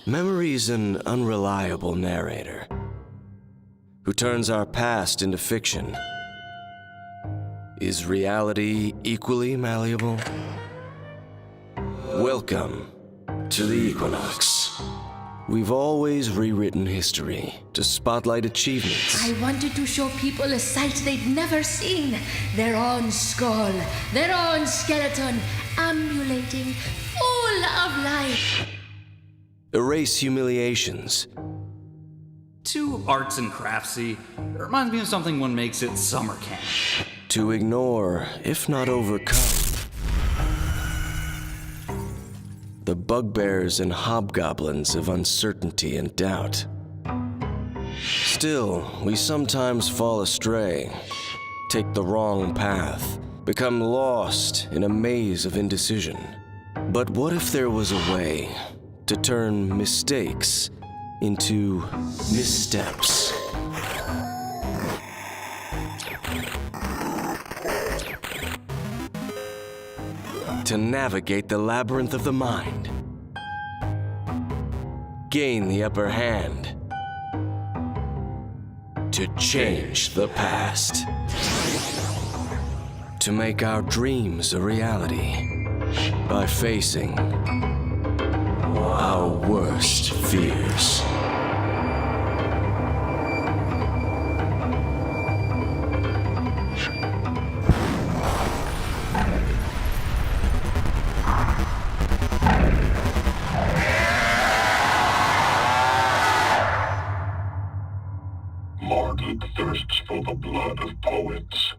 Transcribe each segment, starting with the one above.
Memory's an unreliable narrator who turns our past into fiction. Is reality equally malleable? Welcome to the Equinox. We've always rewritten history to spotlight achievements. I wanted to show people a sight they'd never seen. Their own skull, their own skeleton, ambulating, full of life. Erase humiliations. Too arts and craftsy. It reminds me of something one makes at summer camp. To ignore, if not overcome, the bugbears and hobgoblins of uncertainty and doubt. Still, we sometimes fall astray, take the wrong path, become lost in a maze of indecision. But what if there was a way to turn mistakes into missteps? To navigate the labyrinth of the mind, gain the upper hand, to change the past, to make our dreams a reality by facing our worst fears. Marduk thirsts for the blood of poets.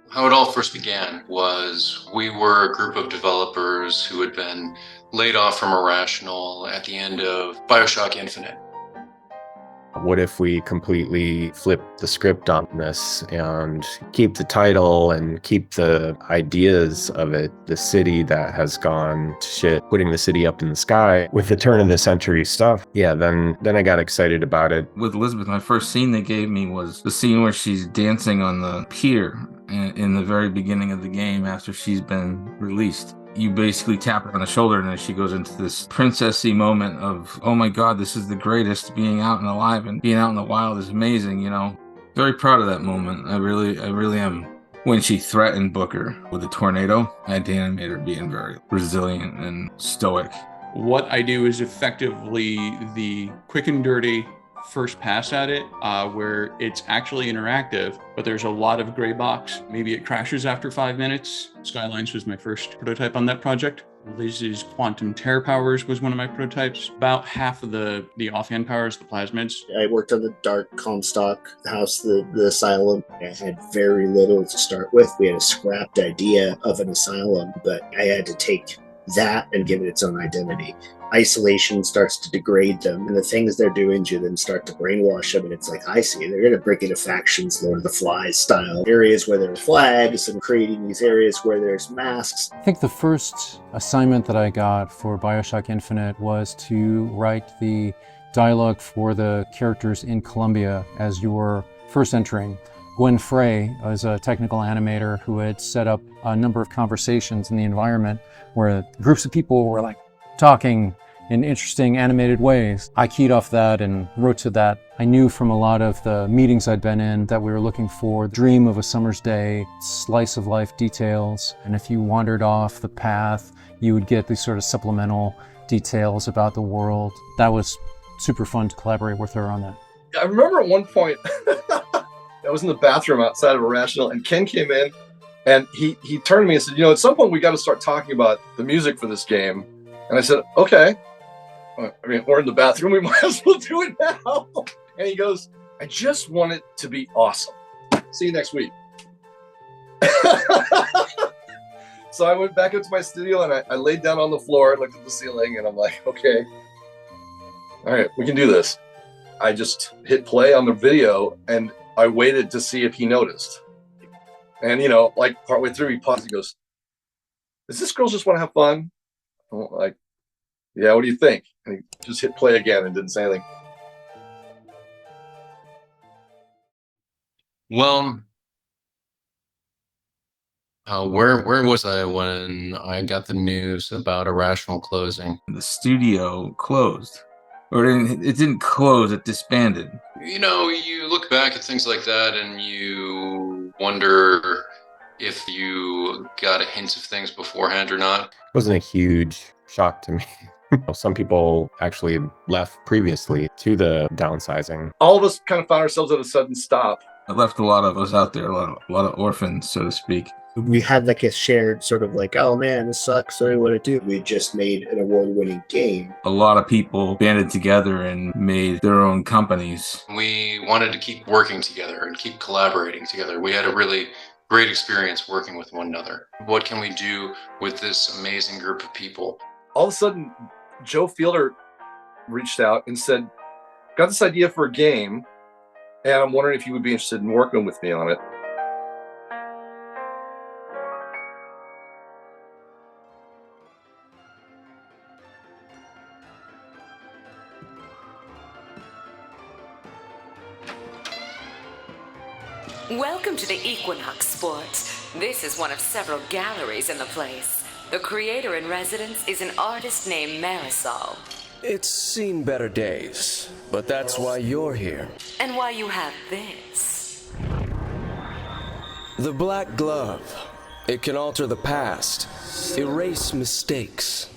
How it all first began was we were a group of developers who had been laid off from Irrational at the end of Bioshock Infinite. What if we completely flip the script on this and keep the title and keep the ideas of it, the city that has gone to shit, putting the city up in the sky with the turn of the century stuff? Yeah, then I got excited about it. With Elizabeth, my first scene they gave me was the scene where she's dancing on the pier in the very beginning of the game after she's been released. You basically tap her on the shoulder and then she goes into this princessy moment of, oh my God, this is the greatest, being out and alive and being out in the wild is amazing, you know. Very proud of that moment. I really am. When she threatened Booker with a tornado, I had to animate her being very resilient and stoic. What I do is effectively the quick and dirty first pass at it, where it's actually interactive, but there's a lot of gray box. Maybe it crashes after 5 minutes. Skylines was my first prototype on that project. Liz's Quantum Terror Powers was one of my prototypes. About half of the offhand powers, the plasmids. I worked on the Dark Comstock house, the asylum. I had very little to start with. We had a scrapped idea of an asylum, but I had to take that and give it its own identity. Isolation starts to degrade them, and the things they're doing to them start to brainwash them, and it's like, I see, they're going to break into factions, Lord of the Flies style. Areas where there are flags, and creating these areas where there's masks. I think the first assignment that I got for Bioshock Infinite was to write the dialogue for the characters in Columbia as you were first entering. Gwen Frey was a technical animator who had set up a number of conversations in the environment where groups of people were like talking in interesting animated ways. I keyed off that and wrote to that. I knew from a lot of the meetings I'd been in that we were looking for dream of a summer's day, slice of life details. And if you wandered off the path, you would get these sort of supplemental details about the world. That was super fun to collaborate with her on that. I remember at one point, I was in the bathroom outside of Irrational, and Ken came in and he turned to me and said, at some point we got to start talking about the music for this game. And I said, okay. I mean, we're in the bathroom, we might as well do it now. And he goes, I just want it to be awesome. See you next week. So I went back up to my studio and I laid down on the floor, looked at the ceiling, and I'm like, okay, all right, we can do this. I just hit play on the video and I waited to see if he noticed. And, like partway through, he paused, he goes, does this girl just want to have fun? I'm like, yeah, what do you think? And he just hit play again and didn't say anything. Well, Where was I when I got the news about Irrational closing? The studio closed. Or it didn't close, it disbanded. You know, you look back at things like that and you wonder if you got a hint of things beforehand or not. It wasn't a huge shock to me. Some people actually left previously to the downsizing. All of us kind of found ourselves at a sudden stop. It left a lot of us out there, a lot of orphans, so to speak. We had like a shared sort of like, oh man, this sucks, what do I do? We just made an award-winning game. A lot of people banded together and made their own companies. We wanted to keep working together and keep collaborating together. We had a really great experience working with one another. What can we do with this amazing group of people? All of a sudden, Joe Fielder reached out and said, got this idea for a game, and I'm wondering if you would be interested in working with me on it. Welcome to the Equinox Sports. This is one of several galleries in the place. The creator in residence is an artist named Marisol. It's seen better days, but that's why you're here. And why you have this. The Black Glove. It can alter the past, erase mistakes.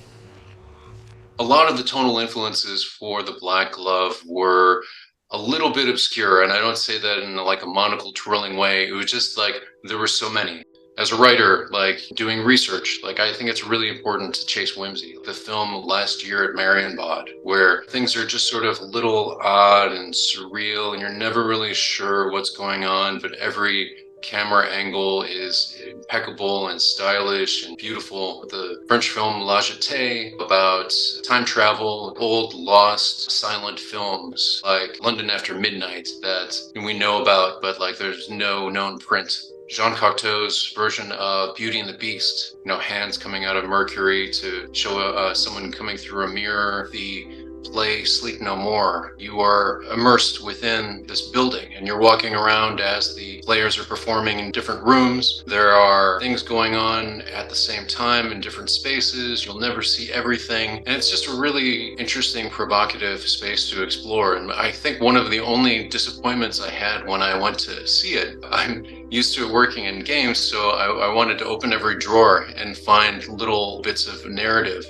A lot of the tonal influences for the Black Glove were a little bit obscure, and I don't say that in like a monocle twirling way. It was just like there were so many. As a writer, like doing research, like I think it's really important to chase whimsy. The film last year at Marienbad, where things are just sort of a little odd and surreal, and you're never really sure what's going on, but every camera angle is impeccable and stylish and beautiful. The French film La Jetée about time travel, old, lost, silent films like London After Midnight that we know about, but like there's no known print. Jean Cocteau's version of Beauty and the Beast, you know, hands coming out of Mercury to show someone coming through a mirror. The play Sleep No More. You are immersed within this building and you're walking around as the players are performing in different rooms. There are things going on at the same time in different spaces. You'll never see everything. And it's just a really interesting, provocative space to explore. And I think one of the only disappointments I had when I went to see it, I'm used to working in games, so I wanted to open every drawer and find little bits of narrative.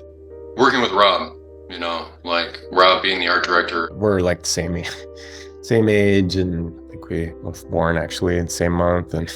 Working with Rob, you know, like Rob being the art director. We're like the same age, and I think we both born actually in the same month, and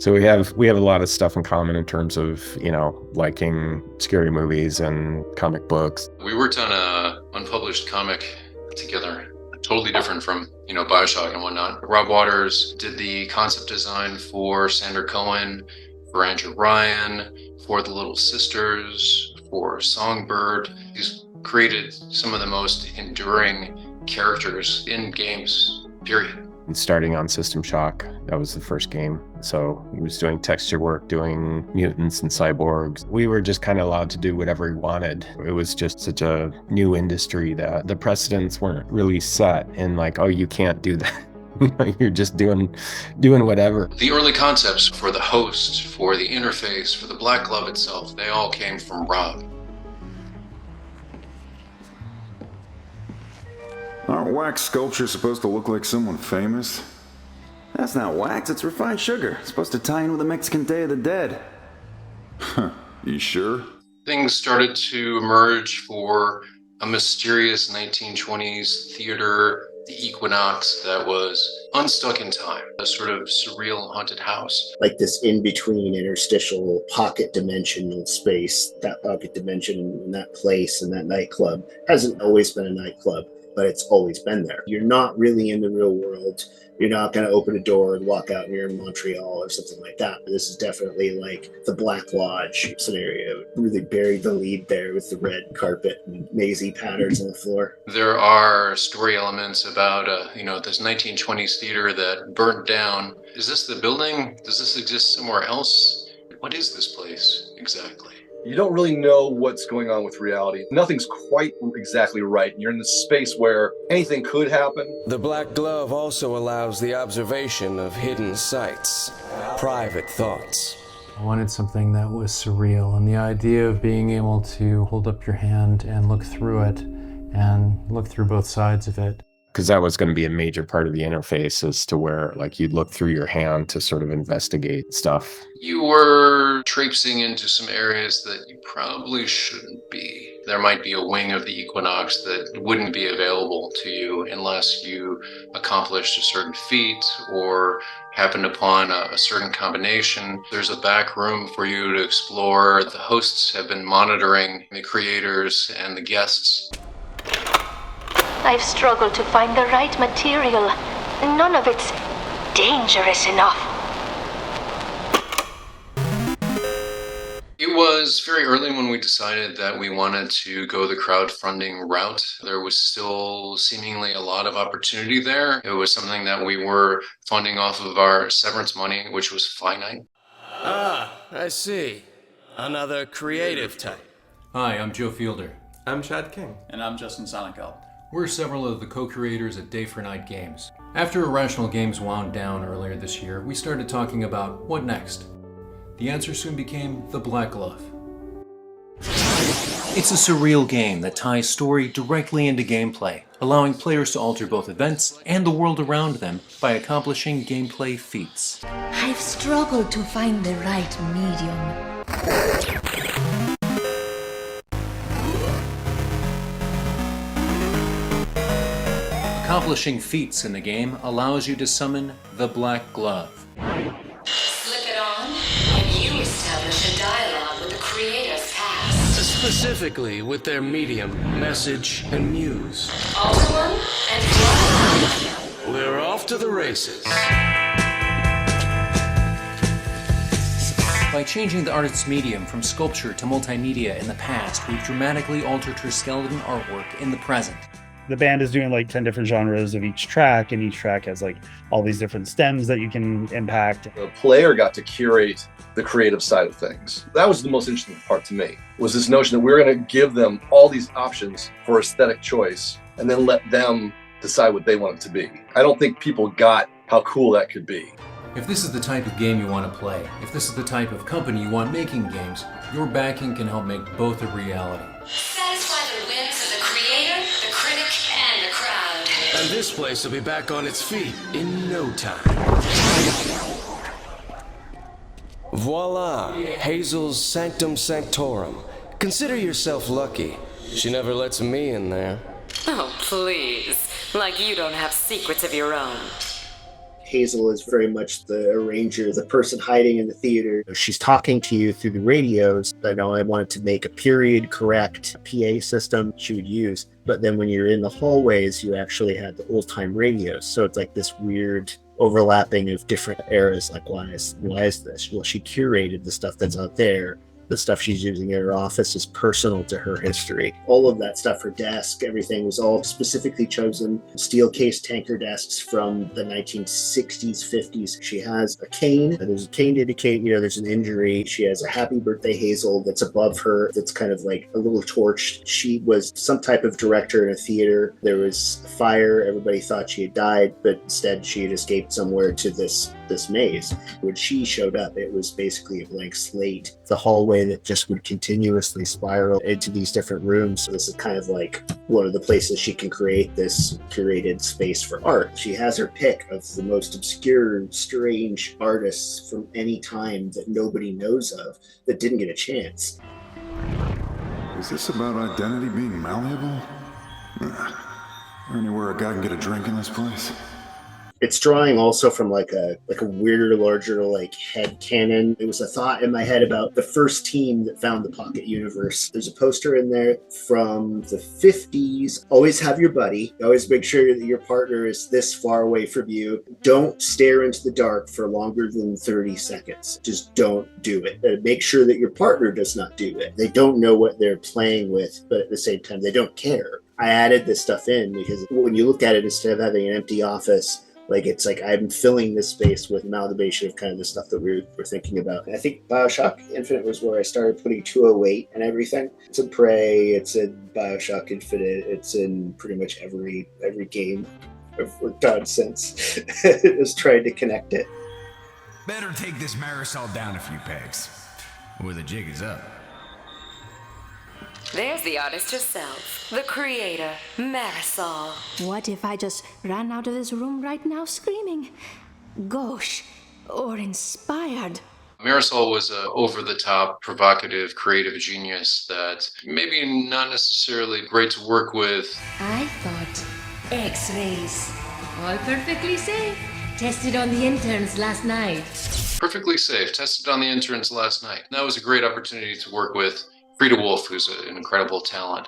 so we have a lot of stuff in common in terms of, you know, liking scary movies and comic books. We worked on a unpublished comic together, totally different from, you know, Bioshock and whatnot. Rob Waters did the concept design for Sandra Cohen, for Andrew Ryan, for The Little Sisters, for Songbird. He's created some of the most enduring characters in games, period. And starting on System Shock, that was the first game. So he was doing texture work, doing mutants and cyborgs. We were just kind of allowed to do whatever we wanted. It was just such a new industry that the precedents weren't really set in like, oh, you can't do that. You're just doing whatever. The early concepts for the host, for the interface, for the Black Glove itself, they all came from Rob. Aren't wax sculptures supposed to look like someone famous? That's not wax, it's refined sugar. It's supposed to tie in with the Mexican Day of the Dead. Huh, you sure? Things started to emerge for a mysterious 1920s theater, the Equinox, that was unstuck in time, a sort of surreal haunted house. Like this in-between interstitial pocket dimensional space, that pocket dimension in that place and that nightclub hasn't always been a nightclub, but it's always been there. You're not really in the real world. You're not going to open a door and walk out and you're in Montreal or something like that. But this is definitely like the Black Lodge scenario. Really buried the lead there with the red carpet and mazy patterns on the floor. There are story elements about, you know, this 1920s theater that burnt down. Is this the building? Does this exist somewhere else? What is this place exactly? You don't really know what's going on with reality. Nothing's quite exactly right. You're in this space where anything could happen. The Black Glove also allows the observation of hidden sights, private thoughts. I wanted something that was surreal, and the idea of being able to hold up your hand and look through it and look through both sides of it. Because that was going to be a major part of the interface, as to where like you'd look through your hand to sort of investigate stuff. You were traipsing into some areas that you probably shouldn't be. There might be a wing of the Equinox that wouldn't be available to you unless you accomplished a certain feat or happened upon a certain combination. There's a back room for you to explore. The hosts have been monitoring the creators and the guests. I've struggled to find the right material. None of it's dangerous enough. It was very early when we decided that we wanted to go the crowdfunding route. There was still seemingly a lot of opportunity there. It was something that we were funding off of our severance money, which was finite. Ah, I see. Another creative type. Hi, I'm Joe Fielder. I'm Chad King. And I'm Justin Sonikel. We're several of the co-creators at Day for Night Games. After Irrational Games wound down earlier this year, we started talking about what next. The answer soon became The Black Glove. It's a surreal game that ties story directly into gameplay, allowing players to alter both events and the world around them by accomplishing gameplay feats. I've struggled to find the right medium. Accomplishing feats in the game allows you to summon the Black Glove. Slip it on, and you establish a dialogue with the creator's past. Specifically with their medium, message, and muse. Alter one, and voila! We're off to the races. By changing the artist's medium from sculpture to multimedia in the past, we've dramatically altered her skeleton artwork in the present. The band is doing like 10 different genres of each track, and each track has like all these different stems that you can impact. The player got to curate the creative side of things. That was the most interesting part to me, was this notion that we were going to give them all these options for aesthetic choice and then let them decide what they want it to be. I don't think people got how cool that could be. If this is the type of game you want to play, if this is the type of company you want making games, your backing can help make both a reality. Satisfy the whims of the creator, the critic, and the crowd. And this place will be back on its feet in no time. Voila, Hazel's Sanctum Sanctorum. Consider yourself lucky. She never lets me in there. Oh, please. Like you don't have secrets of your own. Hazel is very much the arranger, the person hiding in the theater. She's talking to you through the radios. I know I wanted to make a period correct PA system she would use, but then when you're in the hallways, you actually had the old time radios. So it's like this weird overlapping of different eras. Like, why is this? Well, she curated the stuff that's out there. The stuff she's using in her office is personal to her history. All of that stuff, her desk, everything was all specifically chosen. Steel case tanker desks from the 1960s, 50s. She has a cane. There's a cane to indicate, there's an injury. She has a Happy Birthday Hazel that's above her, that's kind of like a little torched. She was some type of director in a theater. There was fire. Everybody thought she had died, but instead she had escaped somewhere to this maze. When she showed up, it was basically a blank slate. The hallway that just would continuously spiral into these different rooms. So this is kind of like one of the places she can create this curated space for art. She has her pick of the most obscure, strange artists from any time that nobody knows of that didn't get a chance. Is this about identity being malleable? Anywhere a guy can get a drink in this place? It's drawing also from like a weirder, larger like head canon. There was a thought in my head about the first team that found the pocket universe. There's a poster in there from the 50s. Always have your buddy. Always make sure that your partner is this far away from you. Don't stare into the dark for longer than 30 seconds. Just don't do it. And make sure that your partner does not do it. They don't know what they're playing with, but at the same time, they don't care. I added this stuff in because when you look at it, instead of having an empty office, it's like I'm filling this space with amalgamation of kind of the stuff that we're thinking about. I think Bioshock Infinite was where I started putting 208 and everything. It's in Prey, it's in Bioshock Infinite, it's in pretty much every game I've worked on since. It was trying to connect it. Better take this Marisol down a few pegs, or the jig is up. There's the artist herself, the creator, Marisol. What if I just ran out of this room right now screaming, "Gosh," or inspired? Marisol was an over-the-top, provocative, creative genius that maybe not necessarily great to work with. I thought X-rays. All perfectly safe. Tested on the interns last night. Perfectly safe. Tested on the interns last night. That was a great opportunity to work with Fryda Wolff, who's an incredible talent.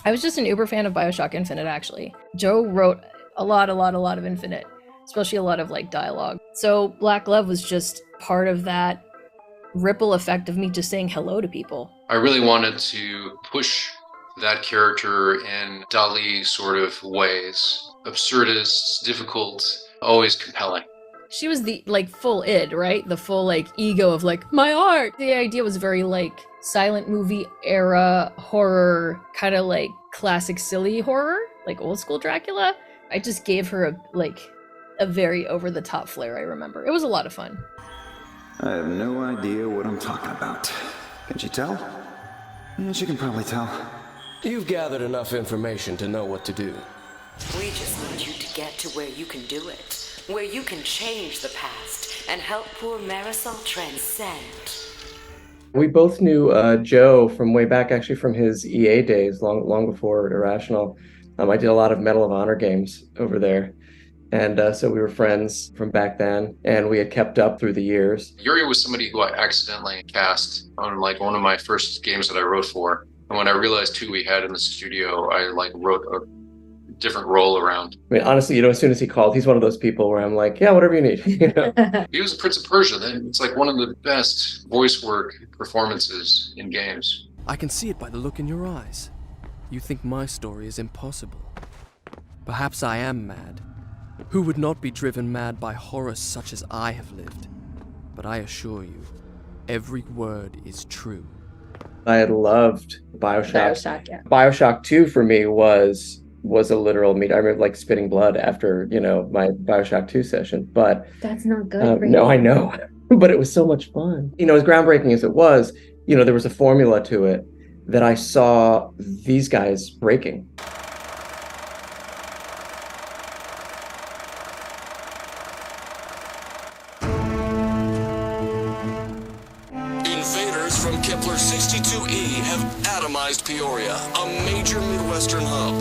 I was just an uber fan of Bioshock Infinite, actually. Joe wrote a lot of Infinite, especially a lot of like dialogue. So Black Glove was just part of that ripple effect of me just saying hello to people. I really wanted to push that character in Dali sort of ways. Absurdist, difficult, always compelling. She was the like full id, right? The full like ego of like my art. The idea was very like silent movie era horror, kind of like classic silly horror, like old school Dracula. I just gave her a very over the top flair, I remember. It was a lot of fun. I have no idea what I'm talking about. Can she tell? Yeah, she can probably tell. You've gathered enough information to know what to do. We just need you to get to where you can do it, where you can change the past and help poor Marisol transcend. We both knew Joe from way back, actually from his EA days, long before Irrational. I did a lot of Medal of Honor games over there. And so we were friends from back then, and we had kept up through the years. Yuri was somebody who I accidentally cast on like one of my first games that I wrote for. And when I realized who we had in the studio, I like wrote a different role around. I mean, honestly, as soon as he called, he's one of those people where I'm like, yeah, whatever you need. He was a Prince of Persia. It's like one of the best voice work performances in games. I can see it by the look in your eyes. You think my story is impossible. Perhaps I am mad. Who would not be driven mad by horrors such as I have lived? But I assure you, every word is true. I had loved Bioshock. Bioshock, yeah. Bioshock 2 for me was a literal meet. I remember like spitting blood after, my Bioshock 2 session. But That's not good for you. no, I know. But it was so much fun. As groundbreaking as it was, there was a formula to it that I saw these guys breaking. Invaders from Kepler 62e have atomized Peoria, a major Midwestern hub.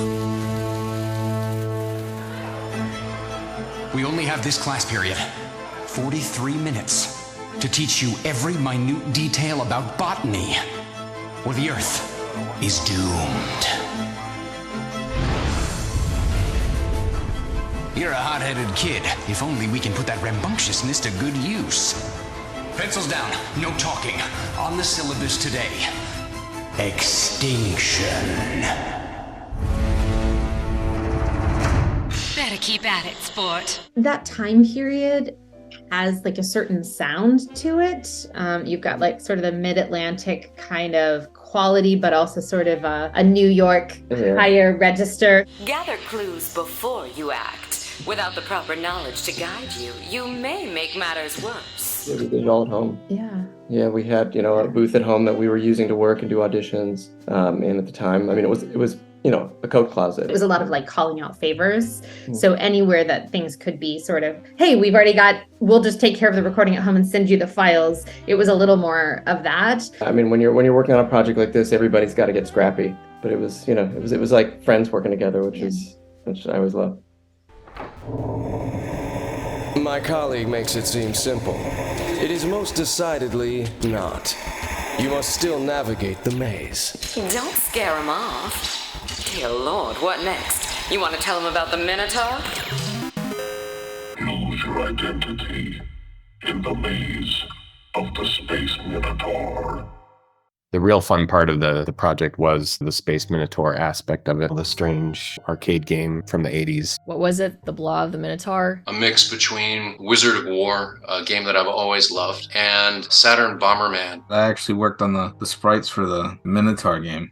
We only have this class period, 43 minutes, to teach you every minute detail about botany, or the Earth is doomed. You're a hot-headed kid. If only we can put that rambunctiousness to good use. Pencils down, no talking. On the syllabus today, extinction. Better keep at it, sport. That time period has like a certain sound to it. You've got like sort of the mid-Atlantic kind of quality, but also sort of a New York higher register. Gather clues before you act. Without the proper knowledge to guide you, you may make matters worse. Yeah, we did it all at home. Yeah. Yeah, we had, a booth at home that we were using to work and do auditions. And at the time, it was a coat closet. It was a lot of like calling out favors. So anywhere that things could be sort of, hey, we'll just take care of the recording at home and send you the files. It was a little more of that. When you're working on a project like this, everybody's got to get scrappy. But it was, it was like friends working together, which I always love. My colleague makes it seem simple. It is most decidedly not. You must still navigate the maze. Don't scare him off. Dear Lord, what next? You want to tell him about the Minotaur? Lose your identity in the maze of the Space Minotaur. The real fun part of the project was the Space Minotaur aspect of it, the strange arcade game from the 80s. What was it? The Blob, the Minotaur? A mix between Wizard of War, a game that I've always loved, and Saturn Bomberman. I actually worked on the sprites for the Minotaur game.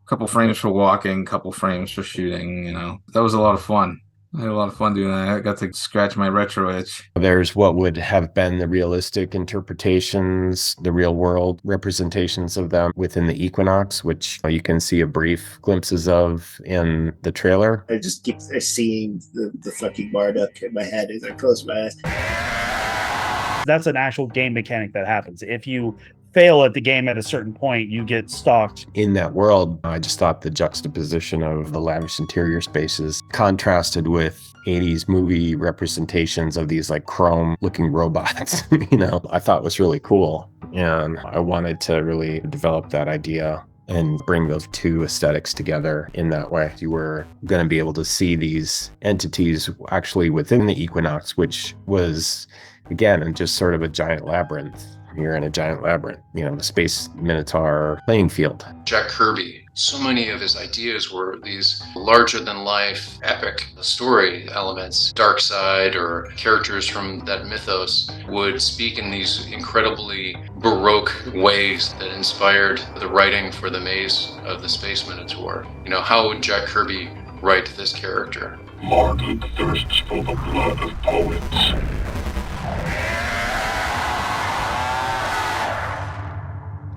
Couple frames for walking, couple frames for shooting, That was a lot of fun. I had a lot of fun doing that. I got to scratch my retro itch. There's what would have been the realistic interpretations, the real world representations of them within the Equinox, which you can see a brief glimpses of in the trailer. I just keep seeing the fucking Marduk in my head as I close my eyes. That's an actual game mechanic that happens. If you fail at the game at a certain point, you get stalked. In that world, I just thought the juxtaposition of the lavish interior spaces contrasted with 80s movie representations of these like chrome looking robots, I thought was really cool. And I wanted to really develop that idea and bring those two aesthetics together in that way. You were going to be able to see these entities actually within the Equinox, which was, again, just sort of a giant labyrinth. You're in a giant labyrinth, the Space Minotaur playing field. Jack Kirby, so many of his ideas were these larger-than-life epic story elements. Darkseid or characters from that mythos would speak in these incredibly Baroque ways that inspired the writing for the Maze of the Space Minotaur. How would Jack Kirby write this character? Marduk thirsts for the blood of poets.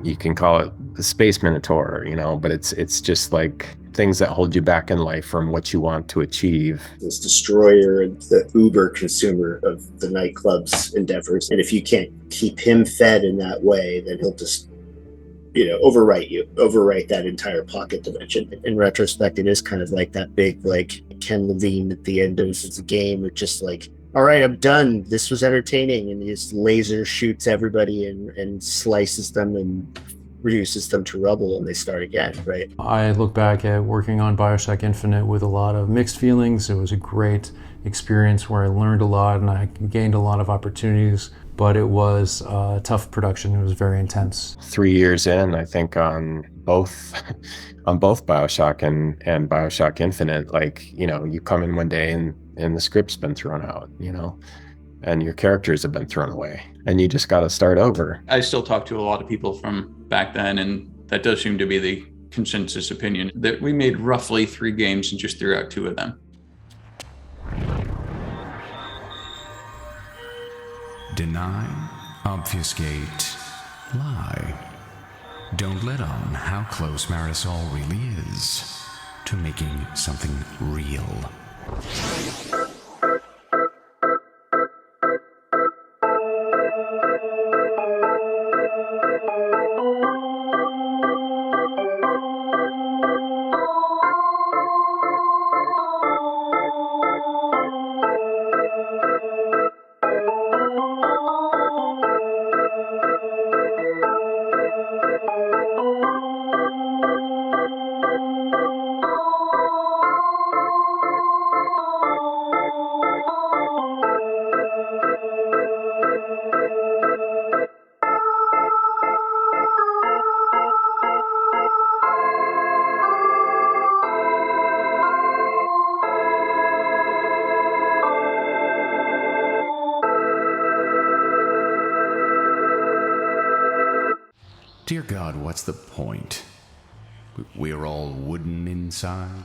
You can call it the Space Minotaur, but it's just like things that hold you back in life from what you want to achieve. This destroyer and the uber consumer of the nightclub's endeavors. And if you can't keep him fed in that way, then he'll just, overwrite that entire pocket dimension. In retrospect, it is kind of like that big, like Ken Levine at the end of the game, of just like, all right, I'm done. This was entertaining. And he just laser shoots everybody and slices them and reduces them to rubble, and they start again, right? I look back at working on Bioshock Infinite with a lot of mixed feelings. It was a great experience where I learned a lot and I gained a lot of opportunities, but it was a tough production. It was very intense. 3 years in, I think, on both Bioshock and Bioshock Infinite, you come in one day and the script's been thrown out, and your characters have been thrown away, and you just got to start over. I still talk to a lot of people from back then, and that does seem to be the consensus opinion, that we made roughly 3 games and just threw out 2 of them. Deny, obfuscate, lie. Don't let on how close Marisol really is to making something real. Dear God, what's the point? We're all wooden inside?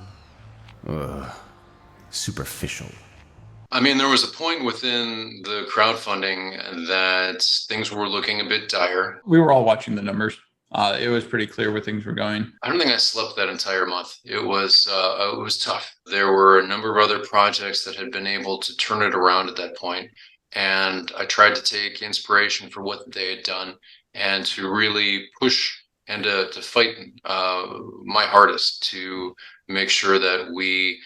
Ugh, superficial. I mean, there was a point within the crowdfunding that things were looking a bit dire. We were all watching the numbers. It was pretty clear where things were going. I don't think I slept that entire month. It was tough. There were a number of other projects that had been able to turn it around at that point, and I tried to take inspiration for what they had done and to really push and to fight my hardest to make sure that we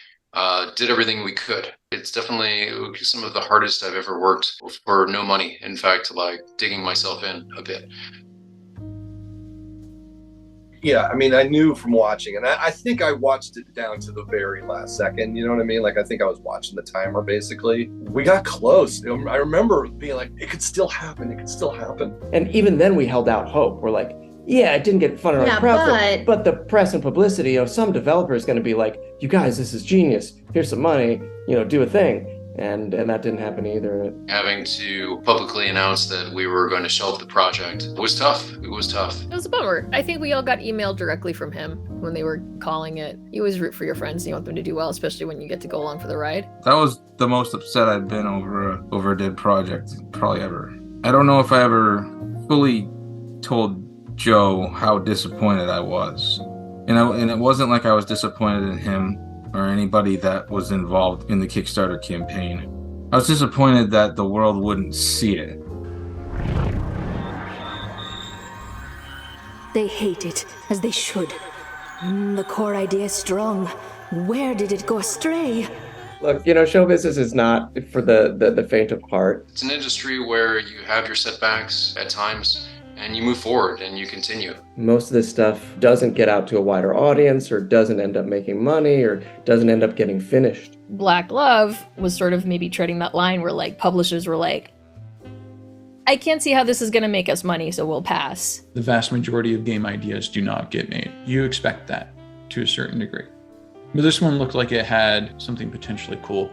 did everything we could. It's definitely some of the hardest I've ever worked for no money. In fact, like digging myself in a bit. Yeah, I mean, I knew from watching, and I think I watched it down to the very last second, you know what I mean? Like, I think I was watching the timer, basically. We got close. I remember being like, it could still happen, it could still happen. And even then we held out hope. We're like, yeah, it didn't get funded on crowdfunding, but the press and publicity, some developer is going to be like, you guys, this is genius. Here's some money, do a thing. and that didn't happen either. Having to publicly announce that we were going to shelve the project was tough. It was tough. It was a bummer. I think we all got emailed directly from him when they were calling it. You always root for your friends and you want them to do well, especially when you get to go along for the ride. That was the most upset I've been over a dead project probably ever. I don't know if I ever fully told Joe how disappointed I was. And it wasn't like I was disappointed in him or anybody that was involved in the Kickstarter campaign. I was disappointed that the world wouldn't see it. They hate it, as they should. The core idea is strong. Where did it go astray? Look, show business is not for the faint of heart. It's an industry where you have your setbacks at times, and you move forward and you continue. Most of this stuff doesn't get out to a wider audience, or doesn't end up making money, or doesn't end up getting finished. Black Glove was sort of maybe treading that line where like publishers were like, I can't see how this is going to make us money, so we'll pass. The vast majority of game ideas do not get made. You expect that to a certain degree. But this one looked like it had something potentially cool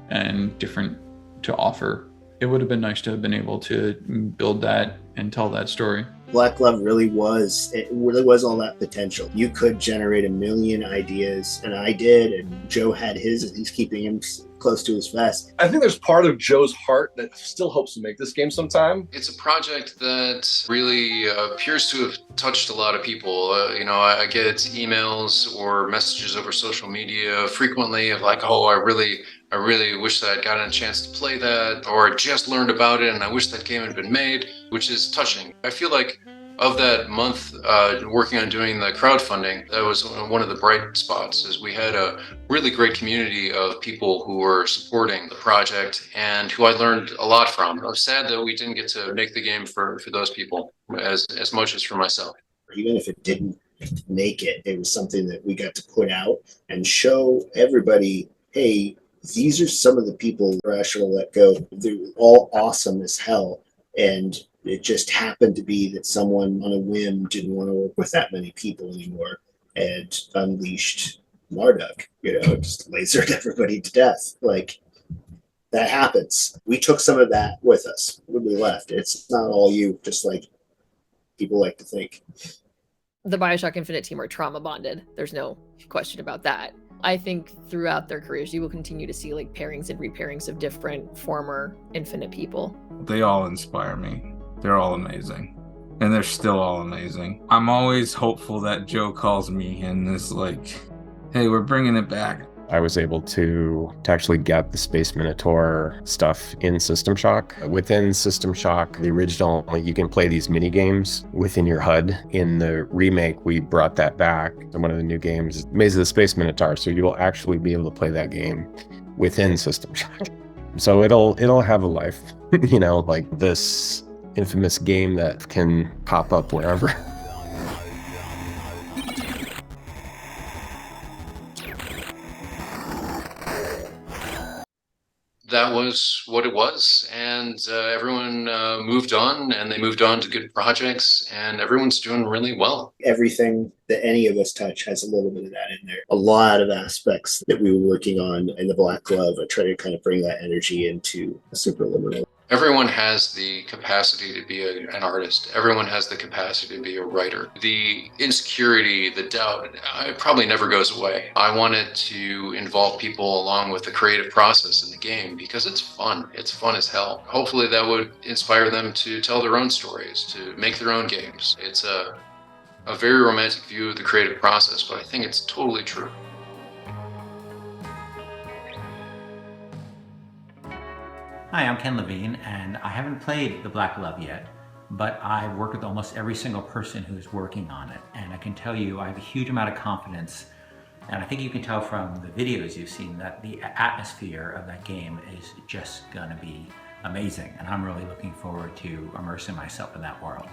and different to offer. It would have been nice to have been able to build that and tell that story. Black Glove really was all that potential. You could generate a million ideas, and I did, and Joe had his, and he's keeping him close to his vest. I think there's part of Joe's heart that still hopes to make this game sometime. It's a project that really appears to have touched a lot of people. I get emails or messages over social media frequently of like, oh, I really wish that I'd gotten a chance to play that, or I just learned about it and I wish that game had been made, which is touching. I feel like of that month working on doing the crowdfunding, that was one of the bright spots, is we had a really great community of people who were supporting the project and who I learned a lot from. I was sad that we didn't get to make the game for those people as much as for myself. Even if it didn't make it, it was something that we got to put out and show everybody, hey, these are some of the people Rational let go. They're all awesome as hell. And it just happened to be that someone on a whim didn't want to work with that many people anymore and unleashed Marduk, just lasered everybody to death. Like, that happens. We took some of that with us when we left. It's not all you, just like people like to think. The Bioshock Infinite team are trauma bonded. There's no question about that. I think throughout their careers, you will continue to see like pairings and repairings of different former Infinite people. They all inspire me. They're all amazing. And they're still all amazing. I'm always hopeful that Joe calls me and is like, hey, we're bringing it back. I was able to actually get the Space Minotaur stuff in System Shock. Within System Shock, the original, you can play these mini games within your HUD. In the remake, we brought that back. And one of the new games is Maze of the Space Minotaur, so you'll actually be able to play that game within System Shock. So it'll have a life, like this infamous game that can pop up wherever. That was what it was, and everyone moved on, and they moved on to good projects, and everyone's doing really well. Everything that any of us touch has a little bit of that in there. A lot of aspects that we were working on in the Black Glove, I try to kind of bring that energy into a Superliminal. Everyone has the capacity to be an artist. Everyone has the capacity to be a writer. The insecurity, the doubt, it probably never goes away. I wanted to involve people along with the creative process in the game because it's fun. It's fun as hell. Hopefully that would inspire them to tell their own stories, to make their own games. It's a very romantic view of the creative process, but I think it's totally true. Hi, I'm Ken Levine, and I haven't played The Black Glove yet, but I've worked with almost every single person who's working on it, and I can tell you I have a huge amount of confidence, and I think you can tell from the videos you've seen that the atmosphere of that game is just gonna be amazing, and I'm really looking forward to immersing myself in that world.